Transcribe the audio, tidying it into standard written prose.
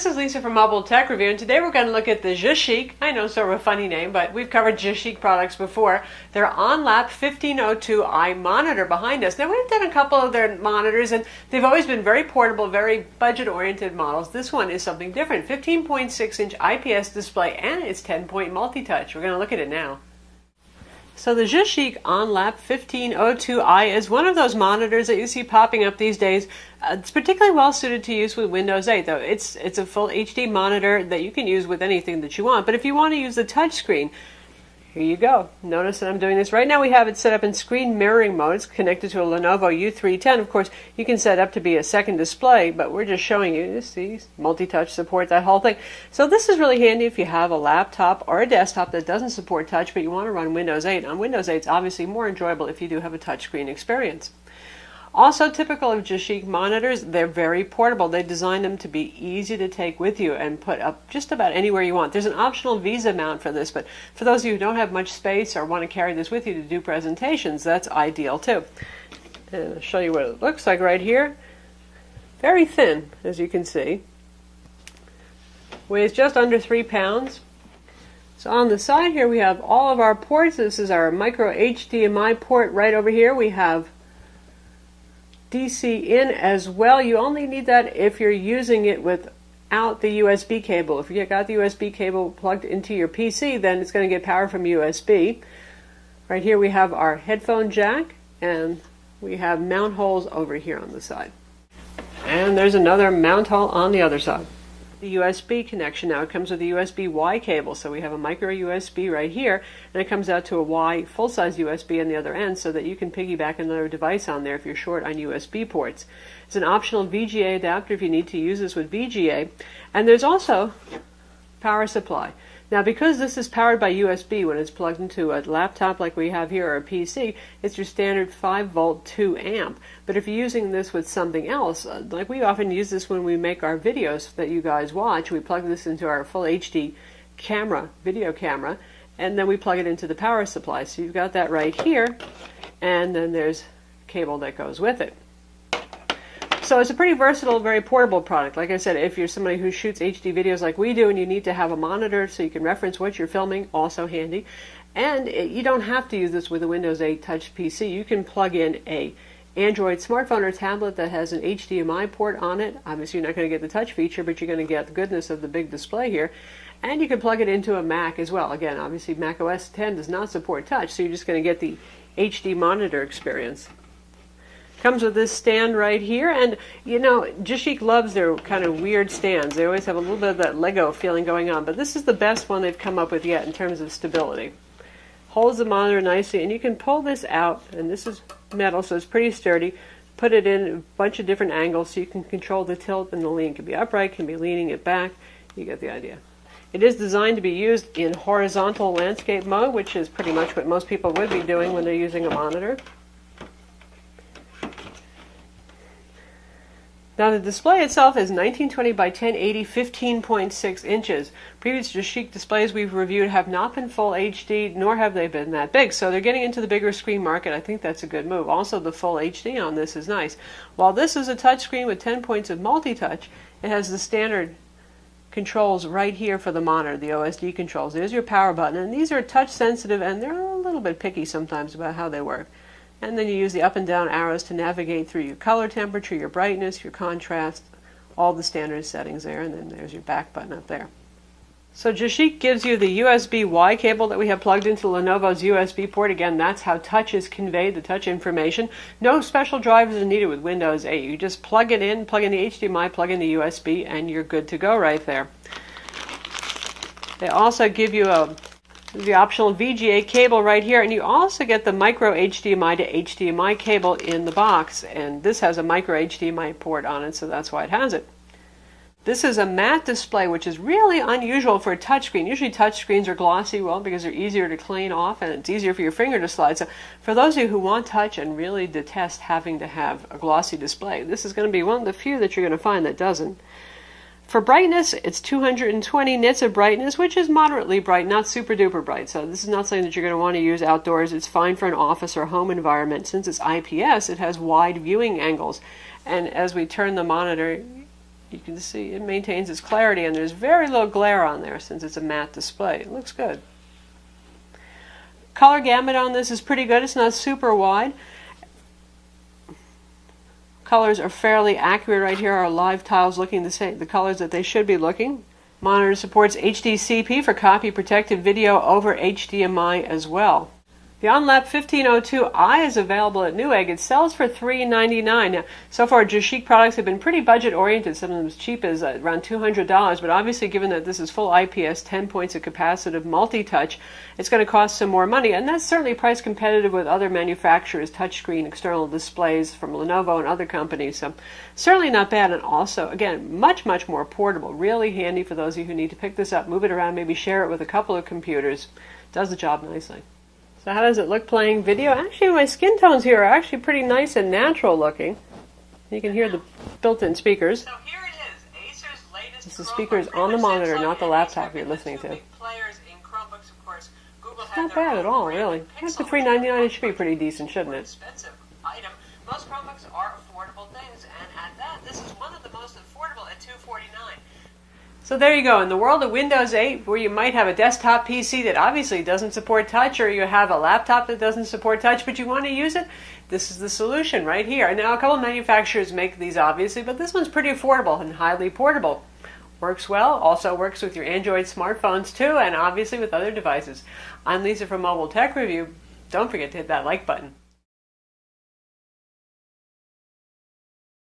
this is Lisa from Mobile Tech Review, and today we're going to look at the GeChic. I know, sort of a funny name, but we've covered GeChic products before. Their OnLap 1502i monitor behind us. Now, we've done a couple of their monitors, and they've always been very portable, very budget-oriented models. This one is something different. 15.6-inch IPS display, and it's 10-point multi-touch. We're going to look at it now. So the GeChic OnLap 1502i is one of those monitors that you see popping up these days. It's particularly well suited to use with Windows 8, though. It's a full HD monitor that you can use with anything that you want. But if you want to use the touch screen, here you go. Notice that I'm doing this. Right now we have it set up in screen mirroring mode. It's connected to a Lenovo U310. Of course, you can set up to be a second display, but we're just showing you, see, multi-touch support, that whole thing. So this is really handy if you have a laptop or a desktop that doesn't support touch, but you want to run Windows 8. On Windows 8, it's obviously more enjoyable if you do have a touchscreen experience. Also typical of GeChic monitors, they're very portable. They design them to be easy to take with you and put up just about anywhere you want. There's an optional Visa mount for this, but for those of you who don't have much space or want to carry this with you to do presentations, that's ideal too. And I'll show you what it looks like right here. Very thin, as you can see. Weighs just under 3 pounds. So on the side here we have all of our ports. This is our micro HDMI port right over here. We have DC in as well. You only need that if you're using it without the USB cable. If you got the USB cable plugged into your PC, then it's going to get power from USB. Right here we have our headphone jack, and we have mount holes over here on the side. And there's another mount hole on the other side. The USB connection now, it comes with a USB-Y cable, so we have a micro USB right here, and it comes out to a Y full-size USB on the other end so that you can piggyback another device on there if you're short on USB ports. It's an optional VGA adapter if you need to use this with VGA, and there's also power supply. Now, because this is powered by USB when it's plugged into a laptop like we have here or a PC, it's your standard 5-volt 2 amp. But if you're using this with something else, like we often use this when we make our videos that you guys watch, we plug this into our full HD camera, video camera, and then we plug it into the power supply. So you've got that right here, and then there's a cable that goes with it. So it's a pretty versatile, very portable product. Like I said, if you're somebody who shoots HD videos like we do and you need to have a monitor so you can reference what you're filming, also handy. And you don't have to use this with a Windows 8 touch PC. You can plug in a Android smartphone or tablet that has an HDMI port on it. Obviously you're not going to get the touch feature, but you're going to get the goodness of the big display here. And you can plug it into a Mac as well. Again, obviously Mac OS X does not support touch, so you're just going to get the HD monitor experience. Comes with this stand right here, and you know, GeChic loves their kind of weird stands. They always have a little bit of that Lego feeling going on, but this is the best one they've come up with yet in terms of stability. Holds the monitor nicely, and you can pull this out, and this is metal, so it's pretty sturdy. Put it in a bunch of different angles so you can control the tilt and the lean. It can be upright, can be leaning it back. You get the idea. It is designed to be used in horizontal landscape mode, which is pretty much what most people would be doing when they're using a monitor. Now the display itself is 1920 by 1080, 15.6 inches. Previous GeChic displays we've reviewed have not been full HD, nor have they been that big. So they're getting into the bigger screen market. I think that's a good move. Also, the full HD on this is nice. While this is a touchscreen with 10 points of multi-touch, it has the standard controls right here for the monitor, the OSD controls. There's your power button, and these are touch sensitive, and they're a little bit picky sometimes about how they work. And then you use the up and down arrows to navigate through your color temperature, your brightness, your contrast, all the standard settings there, and then there's your back button up there. So GeChic gives you the USB-Y cable that we have plugged into Lenovo's USB port. Again, that's how touch is conveyed, the touch information. No special drivers are needed with Windows 8. You just plug it in, plug in the HDMI, plug in the USB, and you're good to go right there. They also give you the optional VGA cable right here, and you also get the micro HDMI to HDMI cable in the box, and this has a micro HDMI port on it, so that's why it has it. This is a matte display, which is really unusual for a touchscreen. Usually touchscreens are glossy, well, because they're easier to clean off and it's easier for your finger to slide. So for those of you who want touch and really detest having to have a glossy display, this is going to be one of the few that you're going to find that doesn't. For brightness, it's 220 nits of brightness, which is moderately bright, not super duper bright. So this is not something that you're going to want to use outdoors. It's fine for an office or home environment. Since it's IPS, it has wide viewing angles. And as we turn the monitor, You can see it maintains its clarity, and there's very little glare on there since it's a matte display. It looks good. Color gamut on this is pretty good. It's not super wide. Colors are fairly accurate right here. Our live tiles looking the same, the colors that they should be looking. Monitor supports HDCP for copy protected video over HDMI as well. The OnLap 1502i is available at Newegg. It sells for $3.99. Now, so far, GeChic products have been pretty budget-oriented, some of them as cheap as around $200, but obviously, given that this is full IPS, 10 points of capacitive multi-touch, it's going to cost some more money, and that's certainly price competitive with other manufacturers' touchscreen external displays from Lenovo and other companies, so certainly not bad, and also, again, much, much more portable, really handy for those of you who need to pick this up, move it around, maybe share it with a couple of computers. Does the job nicely. So how does it look playing video? Actually, my skin tones here are actually pretty nice and natural looking. You can hear the built-in speakers. So here it is, Acer's latest. This is speakers on the monitor, not the laptop you're listening to. It's not bad at all, really. After $3.99, it should be pretty decent, shouldn't it? Most Chromebooks are affordable things, and at that, this is one of the most affordable at $249. So there you go. In the world of Windows 8, where you might have a desktop PC that obviously doesn't support touch, or you have a laptop that doesn't support touch, but you want to use it, this is the solution right here. Now, a couple of manufacturers make these, obviously, but this one's pretty affordable and highly portable. Works well, also works with your Android smartphones too, and obviously with other devices. I'm Lisa from Mobile Tech Review. Don't forget to hit that like button.